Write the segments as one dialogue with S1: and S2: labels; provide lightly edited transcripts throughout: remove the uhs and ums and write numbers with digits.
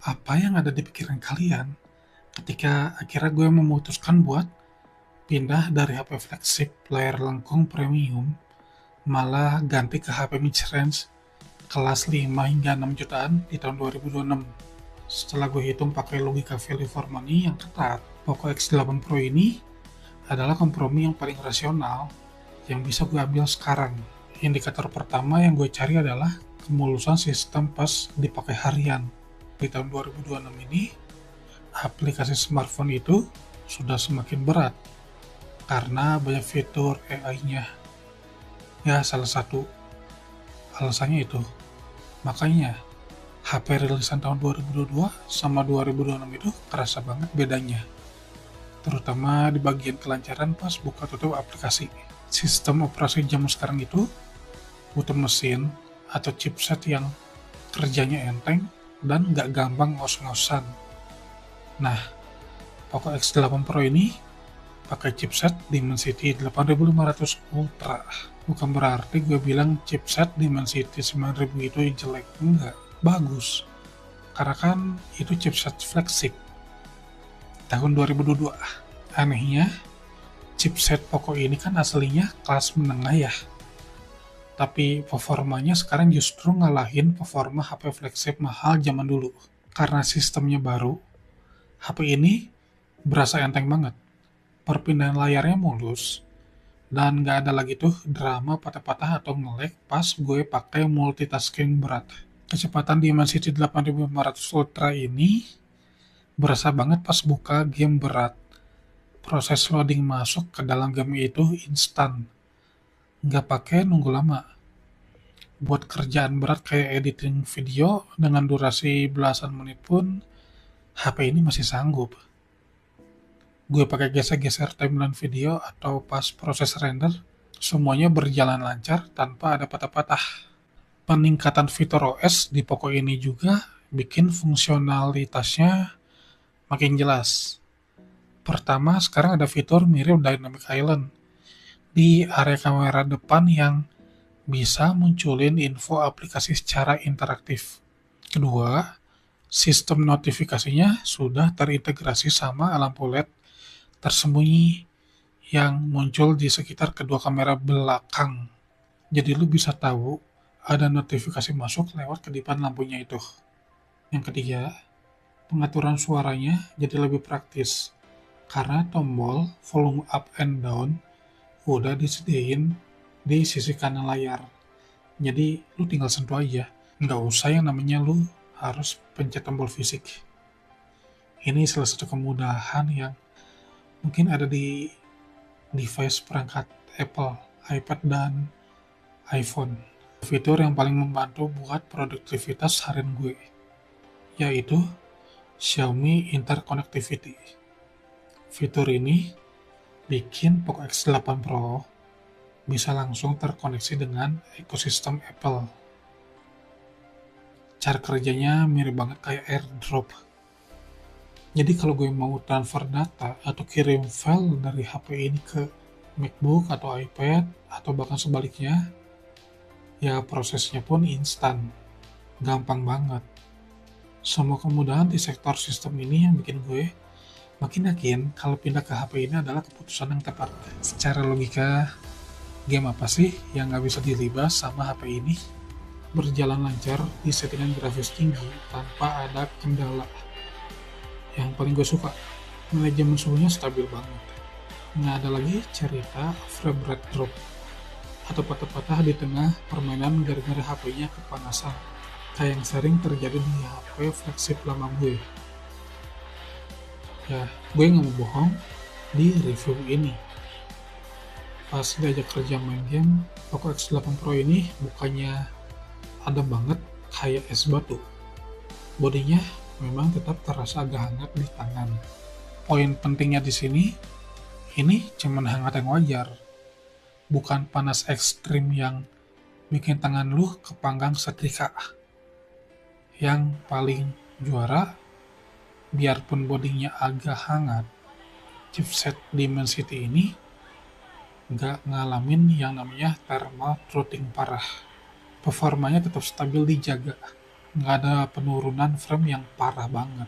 S1: Apa yang ada di pikiran kalian ketika akhirnya gue memutuskan buat pindah dari HP flagship layar lengkung premium malah ganti ke HP mid-range kelas 5 hingga 6 jutaan di tahun 2026. Setelah gue hitung pakai logika value for money yang ketat, Poco X8 Pro ini adalah kompromi yang paling rasional yang bisa gue ambil sekarang. Indikator pertama yang gue cari adalah kemulusan sistem pas dipakai harian. Di tahun 2026 ini, aplikasi smartphone itu sudah semakin berat karena banyak fitur AI-nya. Ya, salah satu alasannya itu. Makanya, HP rilisan tahun 2022 sama 2026 itu kerasa banget bedanya. Terutama di bagian kelancaran pas buka tutup aplikasi. Sistem operasi zaman sekarang itu butuh mesin atau chipset yang kerjanya enteng dan nggak gampang ngos-ngosan. Nah, Poco X8 Pro ini pakai chipset Dimensity 8500 Ultra. Bukan berarti gue bilang chipset Dimensity 9000 itu jelek, enggak, bagus. Karena kan itu chipset flagship tahun 2022. Anehnya, chipset Poco ini kan aslinya kelas menengah ya. Tapi performanya sekarang justru ngalahin performa HP flagship mahal zaman dulu. Karena sistemnya baru, HP ini berasa enteng banget. Perpindahan layarnya mulus, dan nggak ada lagi tuh drama patah-patah atau nge-lag pas gue pakai multitasking berat. Kecepatan Dimensity 8500 Ultra ini berasa banget pas buka game berat. Proses loading masuk ke dalam game itu instan, nggak pakai nunggu lama. Buat kerjaan berat kayak editing video dengan durasi belasan menit pun, HP ini masih sanggup. Gue pakai geser-geser timeline video atau pas proses render, semuanya berjalan lancar tanpa ada patah-patah. Peningkatan fitur OS di Poco ini juga bikin fungsionalitasnya makin jelas. Pertama, sekarang ada fitur mirip Dynamic Island di area kamera depan yang bisa munculin info aplikasi secara interaktif. Kedua, sistem notifikasinya sudah terintegrasi sama lampu LED tersembunyi yang muncul di sekitar kedua kamera belakang. Jadi lu bisa tahu ada notifikasi masuk lewat kedipan lampunya itu. Yang ketiga, pengaturan suaranya jadi lebih praktis karena tombol volume up and down udah disediain di sisi kanan layar. Jadi lu tinggal sentuh aja, nggak usah yang namanya lu harus pencet tombol fisik. Ini salah satu kemudahan yang mungkin ada di device perangkat Apple, iPad, dan iPhone. Fitur yang paling membantu buat produktivitas harian gue, yaitu Xiaomi Interconnectivity. Fitur ini bikin Poco X8 Pro bisa langsung terkoneksi dengan ekosistem Apple. Cara kerjanya mirip banget kayak AirDrop. Jadi kalau gue mau transfer data atau kirim file dari HP ini ke MacBook atau iPad atau bahkan sebaliknya, ya prosesnya pun instan, gampang banget. Semua kemudahan di sektor sistem ini yang bikin gue makin yakin kalau pindah ke HP ini adalah keputusan yang tepat. Secara logika, game apa sih yang nggak bisa dilibas sama HP ini? Berjalan lancar di settingan grafis tinggi tanpa ada kendala. Yang paling gue suka, manajemen suhunya stabil banget. Nggak ada lagi cerita frame rate drop atau patah-patah di tengah permainan gara-gara HP-nya kepanasan, kayak yang sering terjadi di HP flagship lama gue. Ya, gue nggak mau bohong, di review ini pas diajak kerja main game, Poco X8 Pro ini bukannya adem banget kayak es batu. Bodinya memang tetap terasa agak hangat di tangan. Poin pentingnya di sini, ini cuman hangat yang wajar, bukan panas ekstrim yang bikin tangan lu kepanggang setrika. Yang paling juara, biarpun bodinya agak hangat, chipset Dimensity ini nggak ngalamin yang namanya thermal throttling parah. Performanya tetap stabil dijaga. nggak ada penurunan frame yang parah banget.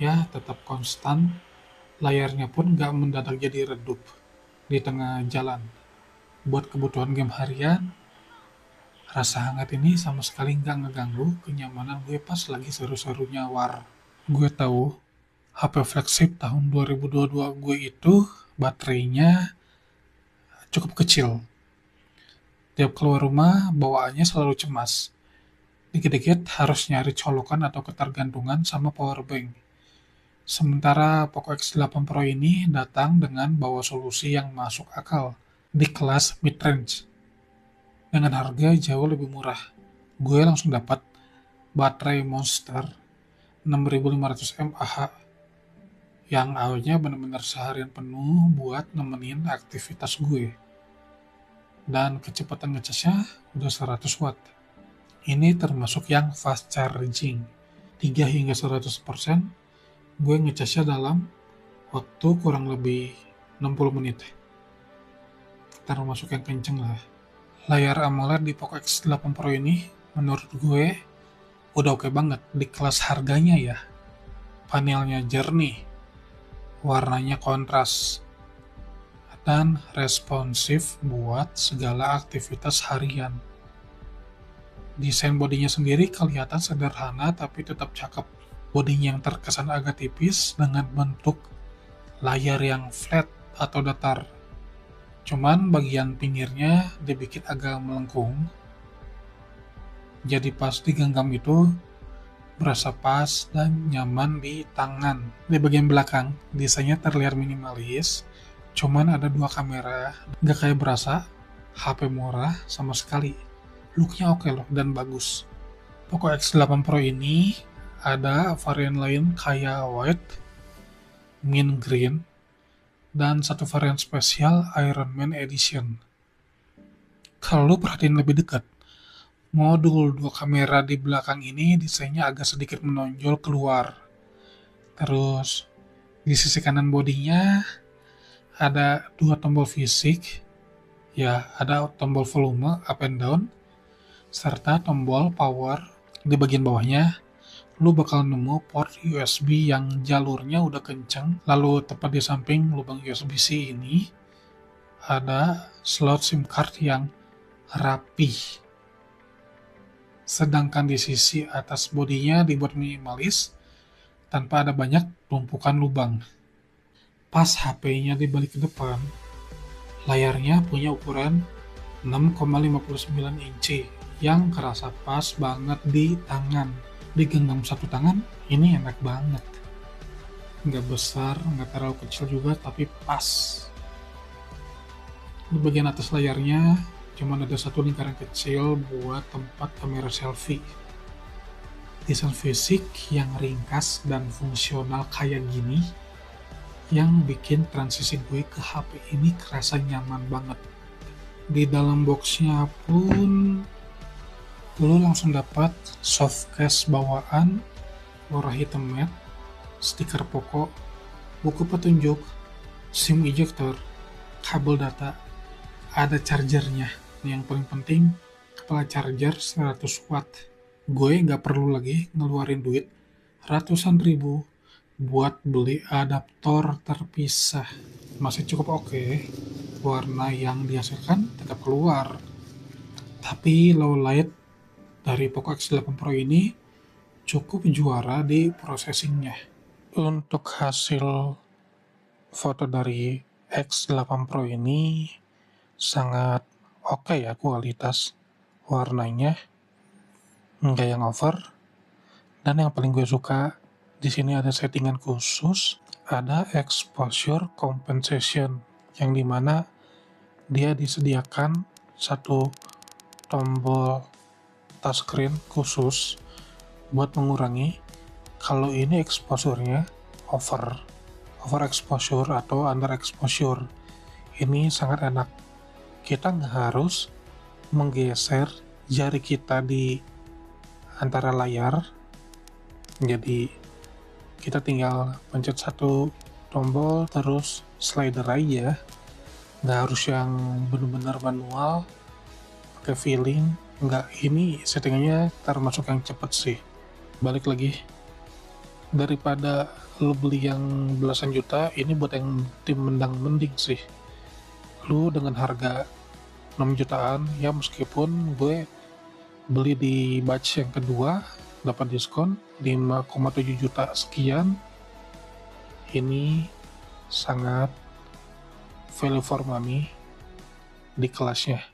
S1: Ya, tetap konstan, layarnya pun nggak mendadak jadi redup di tengah jalan. Buat kebutuhan game harian, rasa hangat ini sama sekali nggak ngeganggu kenyamanan gue pas lagi seru-serunya war. Gue tahu HP flagship tahun 2022 gue itu baterainya cukup kecil. Tiap keluar rumah, bawaannya selalu cemas. Dikit-dikit harus nyari colokan atau ketergantungan sama powerbank. Sementara Poco X8 Pro ini datang dengan bawa solusi yang masuk akal di kelas mid-range dengan harga jauh lebih murah. Gue langsung dapat baterai Monster 6500 mAh yang awalnya benar-benar seharian penuh buat nemenin aktivitas gue. Dan kecepatan ngecasnya udah 100 watt. Ini termasuk yang fast charging. 3 hingga 100% gue ngecasnya dalam waktu kurang lebih 60 menit. Termasuk yang kenceng lah. Layar AMOLED di Poco X8 Pro ini menurut gue udah oke banget di kelas harganya ya. Panelnya jernih, warnanya kontras, dan responsif buat segala aktivitas harian. Desain bodinya sendiri kelihatan sederhana tapi tetap cakep. Bodinya yang terkesan agak tipis dengan bentuk layar yang flat atau datar. Cuman bagian pinggirnya dibikin agak melengkung. Jadi pas digenggam itu berasa pas dan nyaman di tangan. Di bagian belakang, desainnya terlihat minimalis. Cuman ada 2 kamera, nggak kayak berasa HP murah sama sekali. Looknya oke loh dan bagus. Poco X8 Pro ini ada varian lain kayak white, mint green, dan satu varian spesial Iron Man Edition. Kalau lu perhatiin lebih dekat, modul 2 kamera di belakang ini desainnya agak sedikit menonjol keluar. Terus di sisi kanan bodinya ada 2 tombol fisik, ya ada tombol volume up and down, serta tombol power. Di bagian bawahnya lu bakal nemu port USB yang jalurnya udah kenceng, lalu tepat di samping lubang USB-C ini ada slot SIM card yang rapi. Sedangkan di sisi atas bodinya dibuat minimalis tanpa ada banyak tumpukan lubang. Pas HP-nya dibalik ke depan, layarnya punya ukuran 6,59 inci yang kerasa pas banget di tangan. Digenggam satu tangan, ini enak banget. Nggak besar, nggak terlalu kecil juga, tapi pas. Di bagian atas layarnya, cuma ada satu lingkaran kecil buat tempat kamera selfie. Desain fisik yang ringkas dan fungsional kayak gini, yang bikin transisi gue ke HP ini kerasa nyaman banget. Di dalam boxnya pun lu langsung dapat soft case bawaan warna hitam matte, stiker Poco, buku petunjuk, SIM ejector, kabel data, ada chargernya. Yang paling penting, kepala charger 100 watt. Gue nggak perlu lagi ngeluarin duit ratusan ribu buat beli adaptor terpisah. Masih cukup oke. Warna yang dihasilkan tetap keluar. Tapi low light dari Poco X8 Pro ini cukup juara di processingnya. Untuk hasil foto dari X8 Pro ini sangat oke ya kualitas warnanya, nggak yang over. Dan yang paling gue suka di sini ada settingan khusus, ada exposure compensation yang dimana dia disediakan satu tombol touchscreen khusus buat mengurangi kalau ini exposure-nya over exposure atau under exposure. Ini sangat enak. Kita nggak harus menggeser jari kita di antara layar. Jadi kita tinggal pencet satu tombol terus slider aja. Nggak harus yang benar-benar manual, pakai feeling, Enggak, ini settingannya termasuk yang cepet sih. Balik lagi, daripada lu beli yang belasan juta, ini buat yang tim mending sih. Lu dengan harga 6 jutaan, ya meskipun gue beli di batch yang kedua, dapat diskon 5,7 juta sekian, ini sangat value for money di kelasnya.